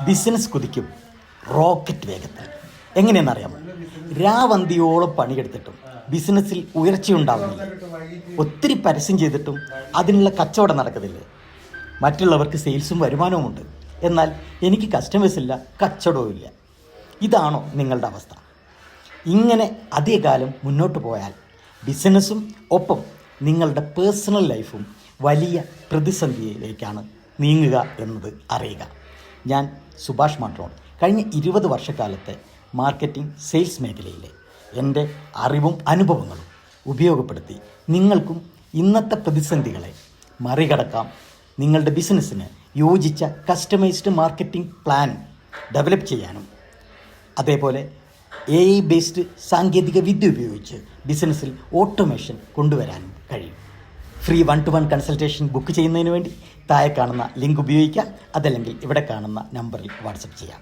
Business കുതിക്കും rocket വേഗത്തിൽ. എങ്ങനെയെന്നറിയാമോ? രാവന്തിയോളം പണിയെടുത്തിട്ടും ബിസിനസ്സിൽ ഉയർച്ചയുണ്ടാവുന്നില്ല. ഒത്തിരി പരസ്യം ചെയ്തിട്ടും അതിനുള്ള കച്ചവടം നടക്കുന്നില്ലേ? മറ്റുള്ളവർക്ക് സെയിൽസും വരുമാനവുമുണ്ട്, എന്നാൽ എനിക്ക് കസ്റ്റമേഴ്സ് ഇല്ല, കച്ചവടവും ഇല്ല. ഇതാണോ നിങ്ങളുടെ അവസ്ഥ? ഇങ്ങനെ അധികകാലം മുന്നോട്ട് പോയാൽ ബിസിനസ്സും ഒപ്പം നിങ്ങളുടെ പേഴ്സണൽ ലൈഫും വലിയ പ്രതിസന്ധിയിലേക്കാണ് നീങ്ങുക എന്നത് അറിയുക. ഞാൻ സുഭാഷ് മാട്രോൺ കഴിഞ്ഞ 20 വർഷക്കാലത്തെ മാർക്കറ്റിംഗ് സെയിൽസ് മേഖലയിലെ എൻ്റെ അറിവും അനുഭവങ്ങളും ഉപയോഗപ്പെടുത്തി നിങ്ങൾക്കും ഇന്നത്തെ പ്രതിസന്ധികളെ മറികടക്കാം. നിങ്ങളുടെ ബിസിനസ്സിന് യോജിച്ച കസ്റ്റമൈസ്ഡ് മാർക്കറ്റിംഗ് പ്ലാൻ ഡെവലപ്പ് ചെയ്യാനും അതേപോലെ AI ബേസ്ഡ് സാങ്കേതിക വിദ്യ ഉപയോഗിച്ച് ബിസിനസ്സിൽ ഓട്ടോമേഷൻ കൊണ്ടുവരാനും കഴിയും. ഫ്രീ 1-to-1 കൺസൾട്ടേഷൻ ബുക്ക് ചെയ്യുന്നതിന് വേണ്ടി താഴെ കാണുന്ന ലിങ്ക് ഉപയോഗിക്കാം, അതല്ലെങ്കിൽ ഇവിടെ കാണുന്ന നമ്പറിൽ വാട്സപ്പ് ചെയ്യാം.